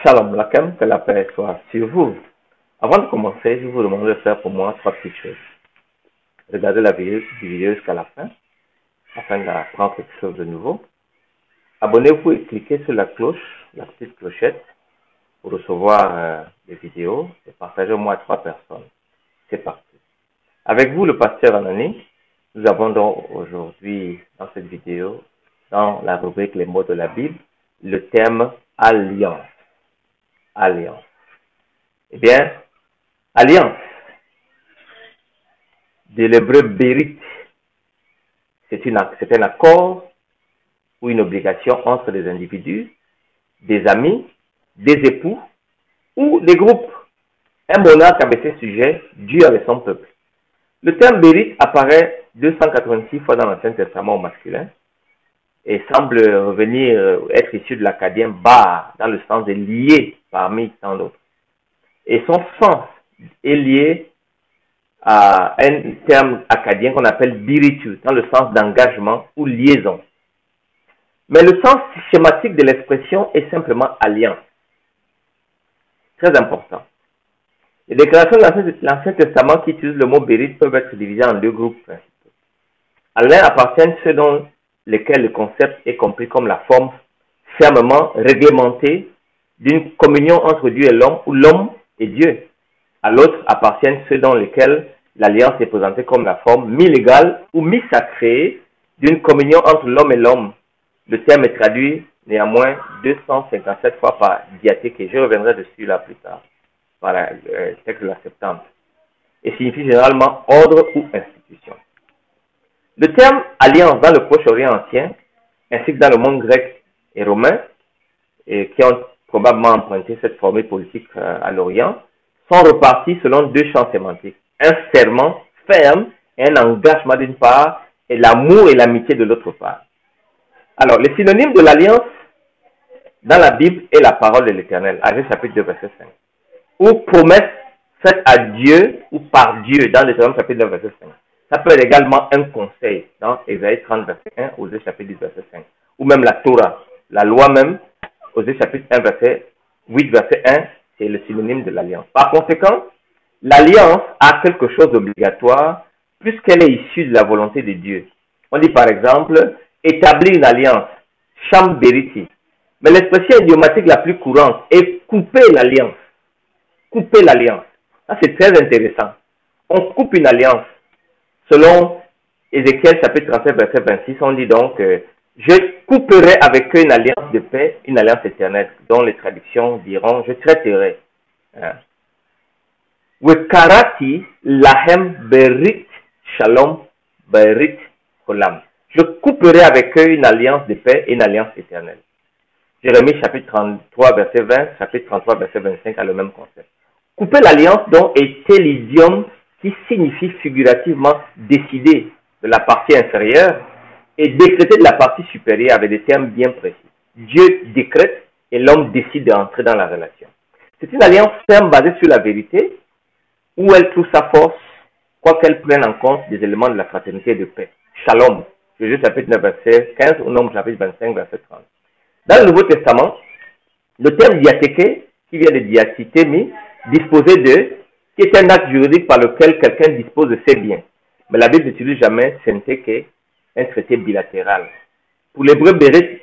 Shalom Lakem, que la paix soit sur vous. Avant de commencer, je vous demande de faire pour moi trois petites choses. Regardez la vidéo jusqu'à la fin, afin d'apprendre quelque chose de nouveau. Abonnez-vous et cliquez sur la cloche, la petite clochette, pour recevoir les vidéos et partagez-moi à 3 personnes. C'est parti. Avec vous, le pasteur Anani, nous avons donc aujourd'hui, dans cette vidéo, dans la rubrique Les mots de la Bible, le thème Alliance. Alliance. Eh bien, alliance, de l'hébreu bérit, c'est un accord ou une obligation entre des individus, des amis, des époux ou des groupes. Un monarque avec ses sujets, Dieu avec son peuple. Le terme bérit apparaît 286 fois dans l'Ancien Testament au masculin et semble revenir être issu de l'acadien bar, dans le sens de lié parmi tant d'autres. Et son sens est lié à un terme acadien qu'on appelle biritu, dans le sens d'engagement ou liaison. Mais le sens schématique de l'expression est simplement alliance. Très important. Les déclarations de l'Ancien Testament qui utilisent le mot bérit peuvent être divisées en deux groupes principaux. À l'un appartiennent ceux dont lesquels le concept est compris comme la forme fermement réglementée d'une communion entre Dieu et l'homme ou l'homme et Dieu. À l'autre appartiennent ceux dans lesquels l'alliance est présentée comme la forme mi-légale ou mi-sacrée d'une communion entre l'homme et l'homme. Le terme est traduit néanmoins 257 fois par diathèque et je reviendrai dessus là plus tard, par le texte de la Septante, et signifie généralement ordre ou institution. Le terme alliance dans le Proche-Orient ancien, ainsi que dans le monde grec et romain, et qui ont probablement emprunté cette formule politique à l'Orient, sont repartis selon deux champs sémantiques. Un serment ferme et un engagement d'une part, et l'amour et l'amitié de l'autre part. Alors, les synonymes de l'alliance dans la Bible est la parole de l'Éternel, Agé chapitre 2, verset 5. Ou promesse faite à Dieu ou par Dieu dans Deutéronome chapitre 9, verset 5. Ça peut être également un conseil dans Ésaïe 30, verset 1, Osée chapitre 10, verset 5. Ou même la Torah, la loi même, Osée chapitre 1, verset 8, verset 1, c'est le synonyme de l'alliance. Par conséquent, l'alliance a quelque chose d'obligatoire puisqu'elle est issue de la volonté de Dieu. On dit par exemple, établir une alliance, sham beriti. Mais l'expression idiomatique la plus courante est couper l'alliance. Couper l'alliance. Ça, c'est très intéressant. On coupe une alliance. Selon Ézéchiel chapitre 37, verset 26, on dit donc je couperai avec eux une alliance de paix, une alliance éternelle, dont les traductions diront je traiterai. Wekarati lahem berit shalom berit holam. Je couperai avec eux une alliance de paix et une alliance éternelle. Jérémie chapitre 33, verset 20, chapitre 33, verset 25 a le même concept. Couper l'alliance donc était l'idiome qui signifie figurativement décider de la partie inférieure et décréter de la partie supérieure avec des termes bien précis. Dieu décrète et l'homme décide d'entrer dans la relation. C'est une alliance ferme basée sur la vérité où elle trouve sa force, quoiqu'elle prenne en compte des éléments de la fraternité et de paix. Shalom, Jésus chapitre 9, verset 15 ou Nombre chapitre 25, verset 30. Dans le Nouveau Testament, le terme diathéké, qui vient de diathitemi, disposer de, qui est un acte juridique par lequel quelqu'un dispose de ses biens. Mais la Bible n'utilise jamais synthèque, un traité bilatéral. Pour l'hébreu bérit,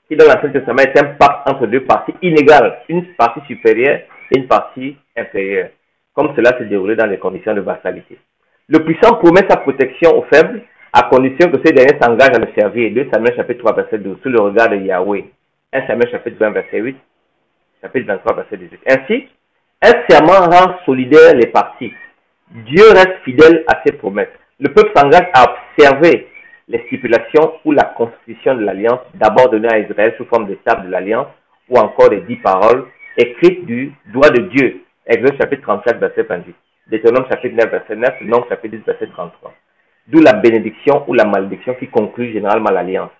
qui dans l'Ancien Testament est un pacte entre deux parties inégales, une partie supérieure et une partie inférieure, comme cela se déroulait dans les conditions de vassalité. Le puissant promet sa protection aux faibles, à condition que ces derniers s'engagent à le servir. 2 Samuel chapitre 3, verset 12, sous le regard de Yahweh. 1 Samuel chapitre 20, verset 8, chapitre 23, verset 18. Ainsi, un serment rend solidaires les parties. Dieu reste fidèle à ses promesses. Le peuple s'engage à observer les stipulations ou la constitution de l'alliance, d'abord donnée à Israël sous forme de table de l'alliance, ou encore des 10 paroles écrites du doigt de Dieu. Exode chapitre 34, verset 28. Deutéronome chapitre 9, verset 9, Nombre chapitre 10, verset 33. D'où la bénédiction ou la malédiction qui conclut généralement l'alliance.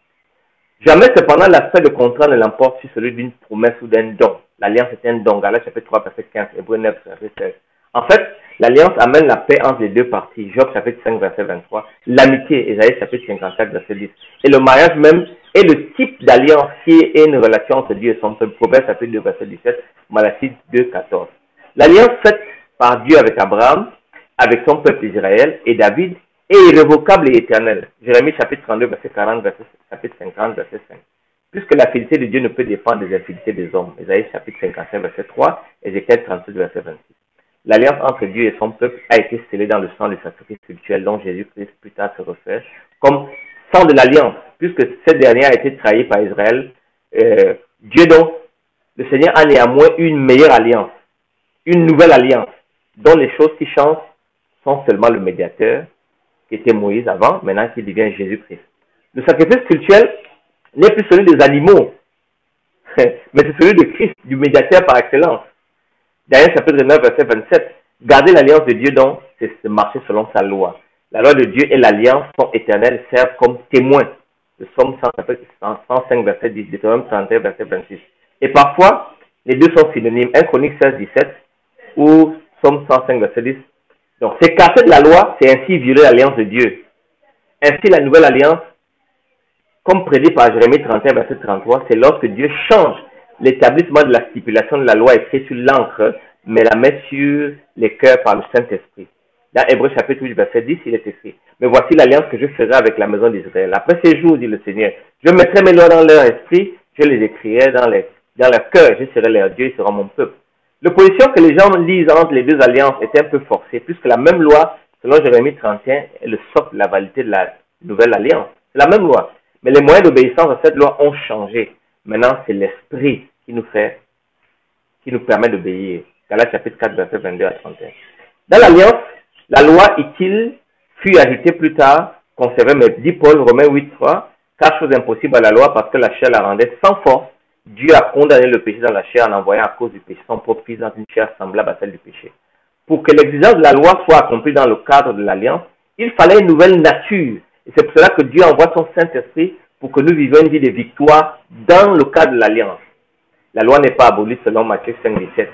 Jamais cependant l'aspect de contrat ne l'emporte sur celui d'une promesse ou d'un don. L'alliance est un don. Galates chapitre 3, verset 15, Hébreux 9, verset 16. En fait, l'alliance amène la paix entre les deux parties. Job chapitre 5, verset 23. L'amitié, Ésaïe chapitre 54, verset 10. Et le mariage même est le type d'alliance qui est une relation entre Dieu et son peuple. Proverbe chapitre 2, verset 17. Malachie 2, 14. L'alliance faite par Dieu avec Abraham, avec son peuple Israël et David est irrévocable et éternelle. Jérémie chapitre 32, verset 40, chapitre 50, verset 5. Puisque la fidélité de Dieu ne peut dépendre des infidélités des hommes. Ésaïe chapitre 55, verset 3, Ézéchiel 37, verset 26. L'alliance entre Dieu et son peuple a été scellée dans le sang du sacrifice spirituel dont Jésus-Christ plus tard se refait comme sang de l'alliance, puisque cette dernière a été trahie par Israël. Dieu donc, le Seigneur a néanmoins une meilleure alliance, une nouvelle alliance, dont les choses qui changent sont seulement le médiateur, qui était Moïse avant, maintenant qui devient Jésus-Christ. Le sacrifice spirituel n'est plus celui des animaux, mais c'est celui de Christ, du médiateur par excellence. Daniel chapitre 9, verset 27. Garder l'alliance de Dieu donc, c'est de marcher selon sa loi. La loi de Dieu et l'alliance sont éternelles, servent comme témoins. Le psaume 105, verset 10, Deutéronome 31, verset 26. Et parfois, les deux sont synonymes. 1 Chronique 16, 17 ou psaume 105, verset 10. Donc, s'écarter de la loi, c'est ainsi violer l'alliance de Dieu. Ainsi, la nouvelle alliance, comme prédit par Jérémie 31, verset 33, c'est lorsque Dieu change l'établissement de la stipulation de la loi écrite sur l'encre, mais la met sur les cœurs par le Saint-Esprit. Dans Hébreux chapitre 8, verset 10, il est écrit: mais voici l'alliance que je ferai avec la maison d'Israël. Après ces jours, dit le Seigneur, je mettrai mes lois dans leur esprit, je les écrirai dans leur cœur, je serai leur Dieu, ils seront mon peuple. L'opposition que les gens lisent entre les deux alliances est un peu forcée, puisque la même loi, selon Jérémie 31, est le socle de la validité de la nouvelle alliance. C'est la même loi. Mais les moyens d'obéissance à cette loi ont changé. Maintenant, c'est l'esprit qui nous permet d'obéir. Galates chapitre 4, verset 22 à 31. Dans l'alliance, la loi utile fut ajoutée plus tard, conservée, mais dit Paul, Romains 8, 3, 4 choses impossibles à la loi parce que la chair la rendait sans force. Dieu a condamné le péché dans la chair en envoyant à cause du péché son propre fils dans une chair semblable à celle du péché. Pour que l'exigence de la loi soit accomplie dans le cadre de l'alliance, il fallait une nouvelle nature. Et c'est pour cela que Dieu envoie son Saint-Esprit pour que nous vivions une vie de victoire dans le cadre de l'alliance. La loi n'est pas abolie selon Matthieu 5, 17.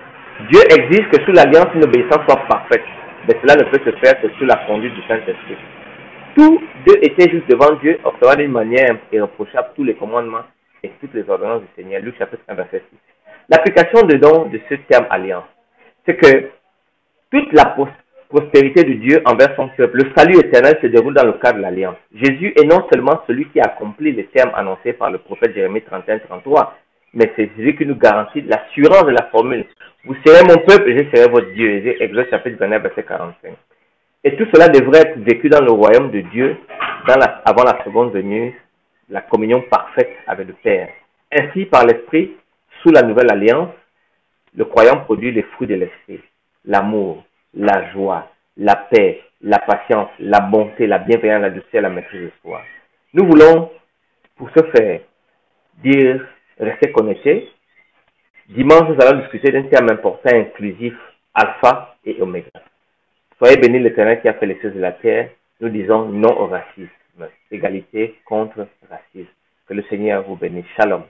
Dieu exige que sous l'alliance, une obéissance soit parfaite. Mais cela ne peut se faire que sous la conduite du Saint-Esprit. Tous deux étaient juste devant Dieu, observant d'une manière irréprochable tous les commandements et toutes les ordonnances du Seigneur. Luc chapitre 1, verset 6. L'application de ce terme alliance, c'est que toute la prospérité de Dieu envers son peuple, le salut éternel se déroule dans le cadre de l'alliance. Jésus est non seulement celui qui accomplit les termes annoncés par le prophète Jérémie 31-33, mais c'est celui qui nous garantit l'assurance de la formule. Vous serez mon peuple et je serai votre Dieu. Exode chapitre 29, verset 45. Et tout cela devrait être vécu dans le royaume de Dieu avant la seconde venue, la communion parfaite avec le Père. Ainsi, par l'Esprit, sous la nouvelle alliance, le croyant produit les fruits de l'Esprit. L'amour, la joie, la paix, la patience, la bonté, la bienveillance, la douceur, la maîtrise de soi. Nous voulons, pour ce faire, rester connectés. Dimanche, nous allons discuter d'un thème important, inclusif, alpha et oméga. Soyez bénis l'Éternel qui a fait les choses de la terre. Nous disons non au racisme, égalité contre racisme. Que le Seigneur vous bénisse. Shalom.